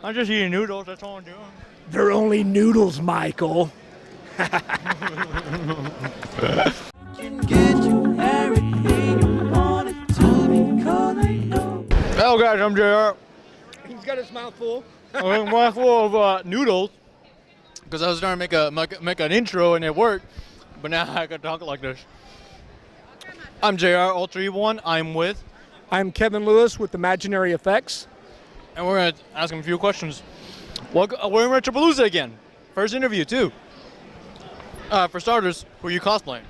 I'm just eating noodles. That's all I'm doing. They're only noodles, Michael. Hello, guys. I'm JR. He's got his mouth full. I'm got a mouthful of noodles because I was trying to make an intro and it worked, but now I can talk like this. I'm JR Ultra Evil One. I'm with, I'm Kevin Lewis with Imaginary Effects. and we're gonna ask him a few questions. We're in Retropalooza again. First interview too. For starters, who are you cosplaying?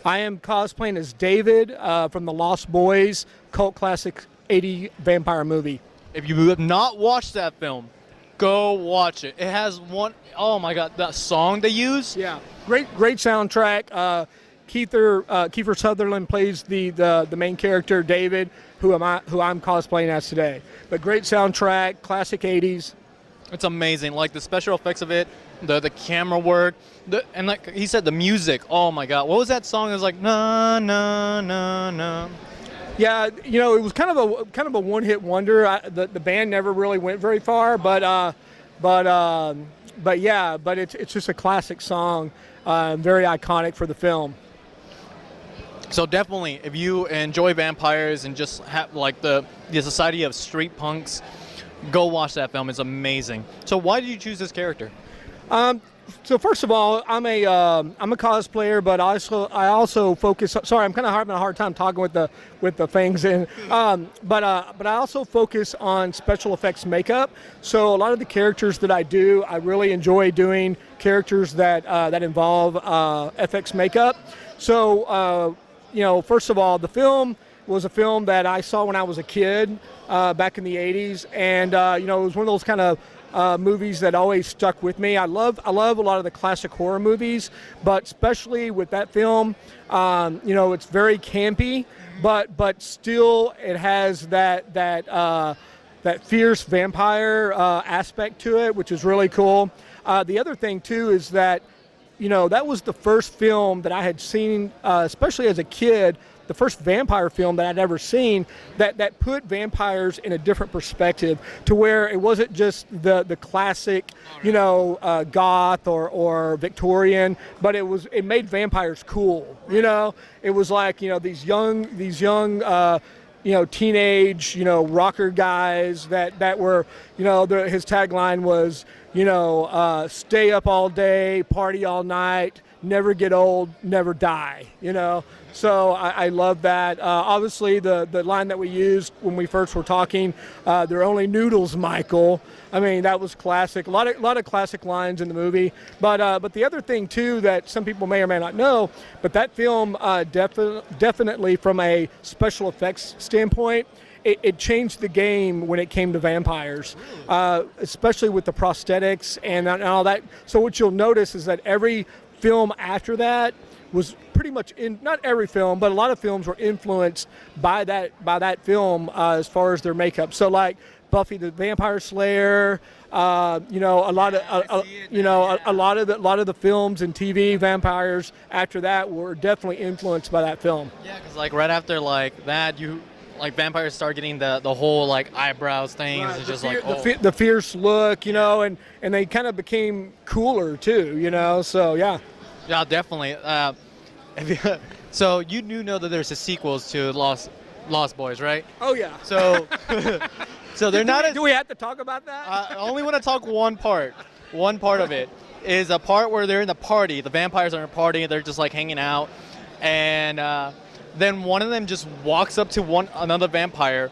I am cosplaying as David from the Lost Boys cult classic 80 vampire movie. If you have not watched that film, go watch it. It has oh my god, that song they use. Yeah, great soundtrack. Kiefer Sutherland plays the main character David, who I'm cosplaying as today. But great soundtrack, classic 80s. It's amazing, like the special effects of it, the camera work, and like he said, the music. Oh my god, what was that song? It was like na na na na. Yeah, you know, it was kind of a one-hit wonder. The band never really went very far, but it's just a classic song, very iconic for the film. So definitely, if you enjoy vampires and just have like the society of street punks, go watch that film. It's amazing. So why did you choose this character? So first of all, I'm a cosplayer, but I also focus. Sorry, I'm kind of having a hard time talking with the things, and but I also focus on special effects makeup. So a lot of the characters that I do, I really enjoy doing characters that involve FX makeup. So you know, first of all, the film was a film that I saw when I was a kid back in the 80s, and you know, it was one of those kind of movies that always stuck with me. I love a lot of the classic horror movies, but especially with that film, you know, it's very campy, but still it has that fierce vampire aspect to it, which is really cool. The other thing too is that, you know, that was the first film that I had seen, especially as a kid, the first vampire film that I'd ever seen that put vampires in a different perspective, to where it wasn't just the classic, you know, goth or Victorian, but it made vampires cool. You know, it was like, you know, these young you know, teenage, you know, rocker guys that were, you know, his tagline was, you know, stay up all day, party all night, never get old, never die, you know. So I love that. Obviously, the line that we used when we first were talking, they're only noodles, Michael. I mean, that was classic. A lot of classic lines in the movie. But the other thing too that some people may or may not know, but that film definitely from a special effects standpoint, it changed the game when it came to vampires, especially with the prosthetics and all that. So what you'll notice is that every film after that was pretty much not every film, but a lot of films were influenced by that film as far as their makeup. So like Buffy the Vampire Slayer, you know, a lot of the films and TV vampires after that were definitely influenced by that film. Yeah, because like right after like that, vampires start getting the whole like eyebrows things. Right. It's just the fierce look, you know, and they kind of became cooler too, you know. So yeah. Yeah, definitely. So you do know that there's a sequels to Lost Boys, right? Oh yeah. So so they're not. Do we have to talk about that? I only want to talk one part. One part of it is a part where they're in the party. The vampires are in a party. They're just like hanging out, and then one of them just walks up to another vampire,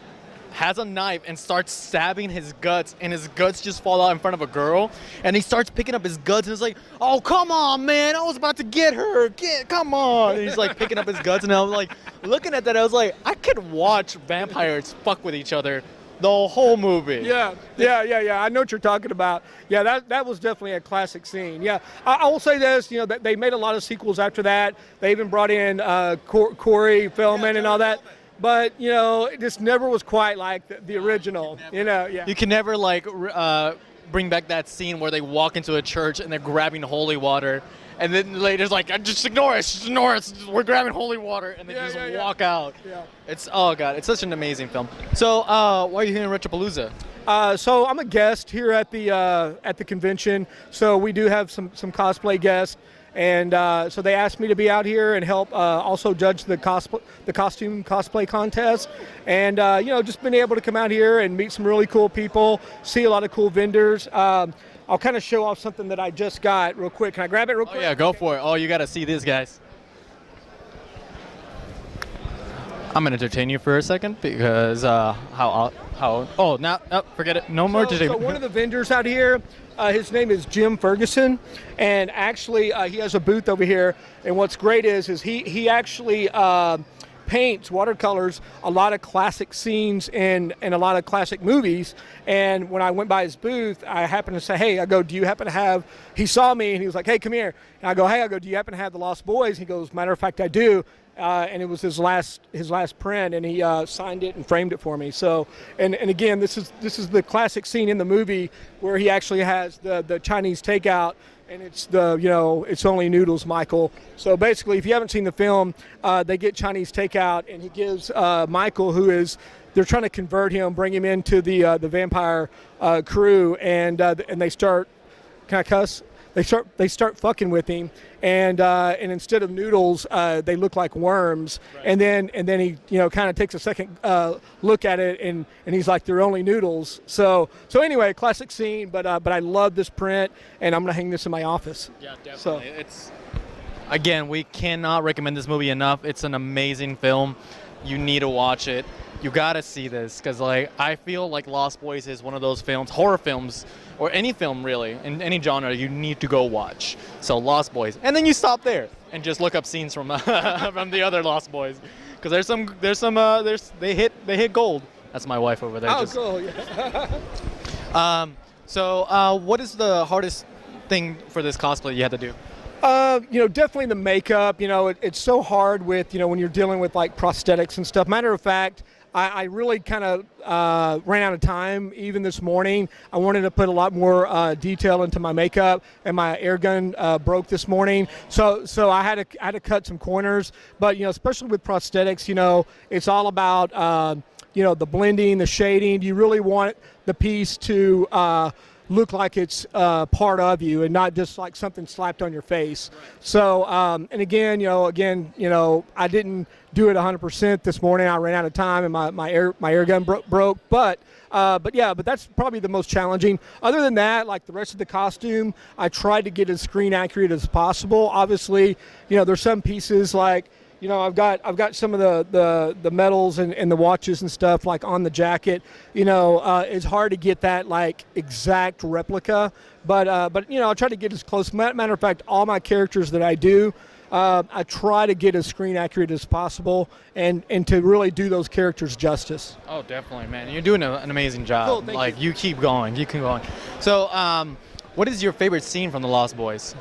has a knife, and starts stabbing his guts, and his guts just fall out in front of a girl, and he starts picking up his guts, and it's like, oh, come on, man, I was about to get her, come on, and he's like picking up his guts, and I was like, looking at that, I was like, I could watch vampires fuck with each other the whole movie. Yeah, I know what you're talking about. Yeah, that was definitely a classic scene. Yeah, I will say this, you know, that they made a lot of sequels after that. They even brought in Corey Feldman and all that. But, you know, it just never was quite like the original, you know, yeah. You can never, like, bring back that scene where they walk into a church and they're grabbing holy water and then the lady's like, just ignore it, just ignore it. We're grabbing holy water, and they just walk out. Yeah. It's oh god, it's such an amazing film. So why are you here in Retropalooza? So I'm a guest here at the convention. So we do have some cosplay guests, and so they asked me to be out here and help also judge the costume cosplay contest, and just been able to come out here and meet some really cool people, see a lot of cool vendors. I'll kind of show off something that I just got real quick. Can I grab it real quick? Oh yeah, go for it. Oh, you got to see this, guys. I'm gonna entertain you for a second because forget it. No more entertainment. So one of the vendors out here, his name is Jim Ferguson, and actually he has a booth over here. And what's great is he actually paints watercolors a lot of classic scenes in a lot of classic movies. And when I went by his booth, I happened to say, hey, I go, do you happen to have? He saw me and he was like, hey, come here. And I go, do you happen to have The Lost Boys? He goes, matter of fact, I do. And it was his last print, and he signed it and framed it for me. So, and again, this is the classic scene in the movie where he actually has the Chinese takeout, and it's it's only noodles, Michael. So basically, if you haven't seen the film, they get Chinese takeout, and he gives Michael, they're trying to convert him, bring him into the vampire crew, and they start. Can I cuss? They start fucking with him, and instead of noodles, they look like worms. Right. And then he kind of takes a second look at it, and he's like, they're only noodles. So anyway, classic scene. But I love this print, and I'm gonna hang this in my office. Yeah, definitely. So it's again, we cannot recommend this movie enough. It's an amazing film. You need to watch it. You gotta see this because I feel like Lost Boys is one of those films, horror films, or any film really, in any genre, you need to go watch. So Lost Boys, and then you stop there and just look up scenes from from the other Lost Boys, because they hit gold. That's my wife over there. Oh, cool. Yeah. So what is the hardest thing for this cosplay you had to do? Definitely the makeup. It's so hard with when you're dealing with like prosthetics and stuff. Matter of fact, I really kind of ran out of time even this morning. I wanted to put a lot more detail into my makeup, and my air gun broke this morning. So I had to cut some corners. But especially with prosthetics, it's all about the blending, the shading. You really want the piece to look like it's part of you and not just like something slapped on your face. Right. So, and again, I didn't do it 100% this morning. I ran out of time and my air gun broke. But that's probably the most challenging. Other than that, like the rest of the costume, I tried to get as screen accurate as possible. Obviously, there's some pieces like, I've got some of the medals and the watches and stuff like on the jacket. It's hard to get that like exact replica, but I'll try to get as close. Matter of fact, all my characters that I do, I try to get as screen accurate as possible and to really do those characters justice. Oh, definitely, man. You're doing an amazing job. Cool, thank you. You keep going. You keep going. So, what is your favorite scene from The Lost Boys?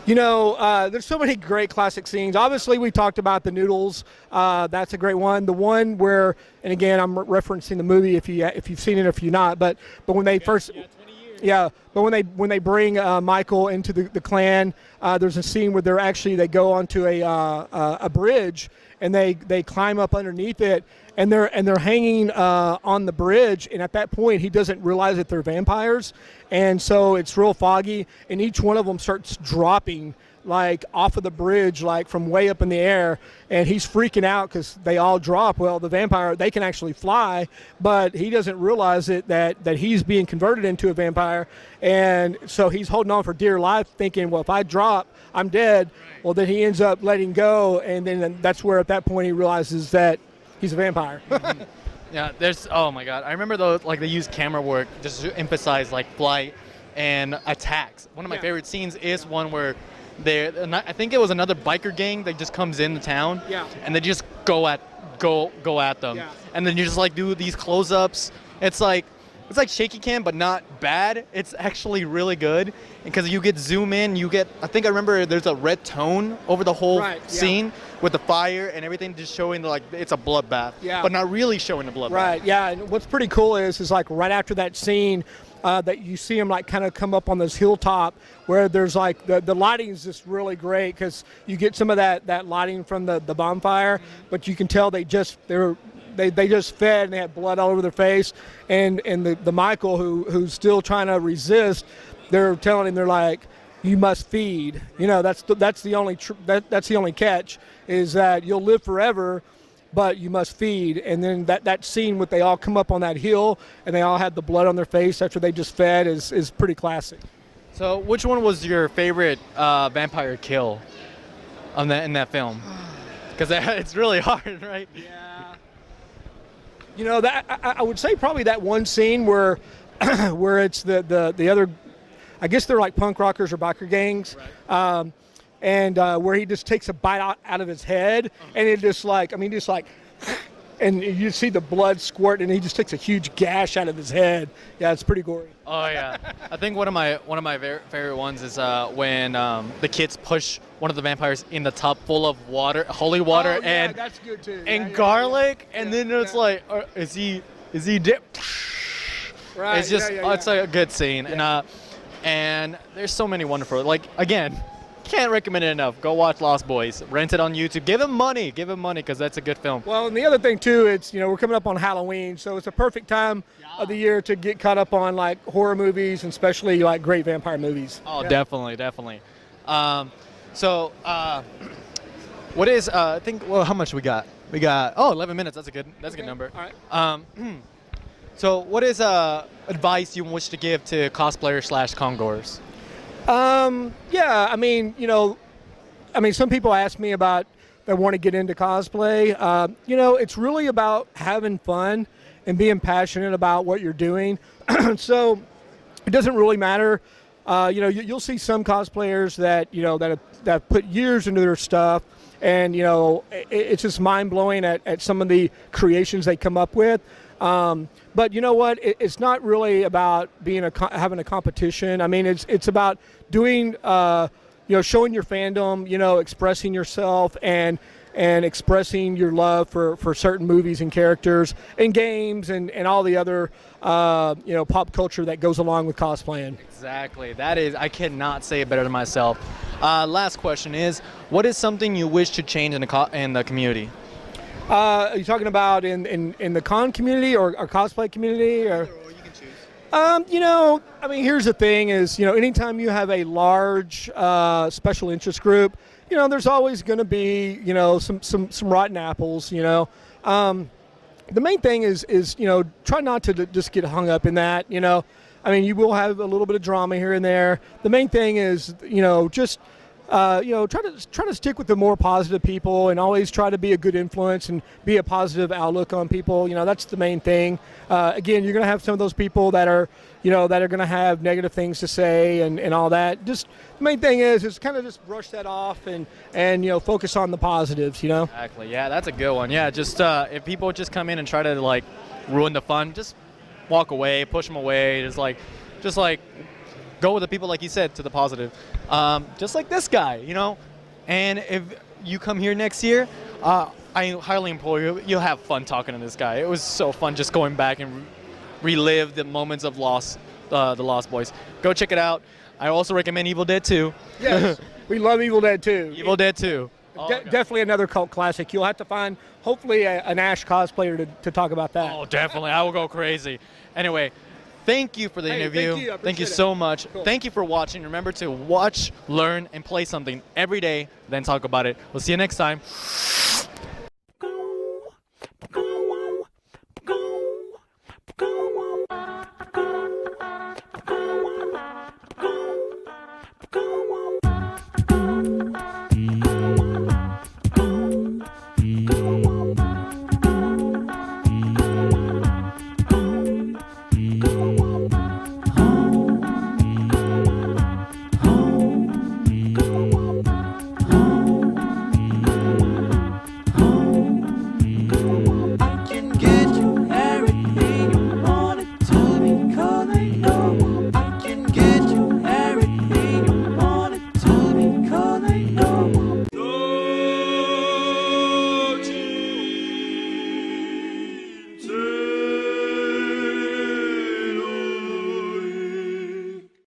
There's so many great classic scenes. Obviously, we talked about the noodles. That's a great one. The one where, and again, I'm referencing the movie if you've seen it, if you're not. But when they first, 20 years. Yeah. But when they bring Michael into the clan, there's a scene where they go onto a bridge and they climb up underneath it. And they're hanging on the bridge, and at that point he doesn't realize that they're vampires, and so it's real foggy, and each one of them starts dropping like off of the bridge, like from way up in the air, and he's freaking out because they all drop. Well, the vampire, they can actually fly, but he doesn't realize it that he's being converted into a vampire, and so he's holding on for dear life, thinking, well, if I drop, I'm dead. Well, then he ends up letting go, and then that's where at that point he realizes that he's a vampire. Yeah, oh my god. I remember they use camera work just to emphasize like flight and attacks. One of my favorite scenes is one where I think it was another biker gang that just comes in the town. Yeah. And they just go at them. Yeah. And then you just like do these close-ups. It's like it's like shaky cam, but not bad. It's actually really good because you get zoom in. I think I remember there's a red tone over the whole scene with the fire and everything, just showing like it's a bloodbath, but not really showing the bloodbath. Right. Yeah. And what's pretty cool is like right after that scene. That you see him like kind of come up on this hilltop where there's like the lighting is just really great because you get some of that lighting from the bonfire, but you can tell they just fed and they had blood all over their face, and the Michael who's still trying to resist, they're telling him, they're like, you must feed. You know, that's the only catch is that you'll live forever, but you must feed. And then that scene with they all come up on that hill and they all had the blood on their face after they just fed is pretty classic. So which one was your favorite vampire kill in that film? Because it's really hard, right? Yeah. You know, that I would say probably that one scene where where it's the other, I guess they're like punk rockers or biker gangs. Right. And where he just takes a bite out of his head, and it just like, and you see the blood squirt, and he just takes a huge gash out of his head. Yeah, it's pretty gory. Oh yeah, I think one of my favorite ones is when the kids push one of the vampires in the tub full of water, holy water, and that's good too. And garlic, and then it's like, is he dipped? Right. It's just it's a good scene, and there's so many wonderful, like, again. Can't recommend it enough. Go watch Lost Boys. Rent it on YouTube. Give him money because that's a good film. Well, and the other thing too, it's, you know, we're coming up on Halloween, so it's a perfect time of the year to get caught up on like horror movies and especially like great vampire movies. Oh, definitely. So what is I think, well, how much we got? We got 11 minutes. That's a good number. All right. So what is advice you wish to give to cosplayers / congoers? Yeah, I mean, some people ask me about they want to get into cosplay. It's really about having fun and being passionate about what you're doing. So it doesn't really matter. You'll see some cosplayers that have put years into their stuff, and it's just mind blowing at some of the creations they come up with. But you know what? It's not really about having a competition. I mean, it's about doing, showing your fandom, expressing yourself and expressing your love for certain movies and characters and games and all the other, pop culture that goes along with cosplaying. Exactly. I cannot say it better than myself. Last question is, what is something you wish to change in the community? Are you talking about in the con community or cosplay community? Or you can choose. Here's the thing is, anytime you have a large special interest group, there's always going to be, some rotten apples, The main thing is try not to just get hung up in that, you will have a little bit of drama here and there. The main thing is, just try to stick with the more positive people and always try to be a good influence and be a positive outlook on people. That's the main thing. Again, you're going to have some of those people that are going to have negative things to say and all that. Just the main thing is kind of just brush that off and focus on the positives. Exactly. Yeah, that's a good one. Yeah, just if people just come in and try to like ruin the fun, just walk away, push them away. Just like. Go with the people, like you said, to the positive. Just like this guy, And if you come here next year, I highly implore you, you'll have fun talking to this guy. It was so fun just going back and relive the moments of the Lost Boys. Go check it out. I also recommend Evil Dead 2. Yes, we love Evil Dead 2. Evil Dead 2. Definitely another cult classic. You'll have to find, hopefully, an Ash cosplayer to talk about that. Oh, definitely. I will go crazy. Anyway. Thank you for the interview. Thank you so much. Cool. Thank you for watching. Remember to watch, learn, and play something every day, then talk about it. We'll see you next time.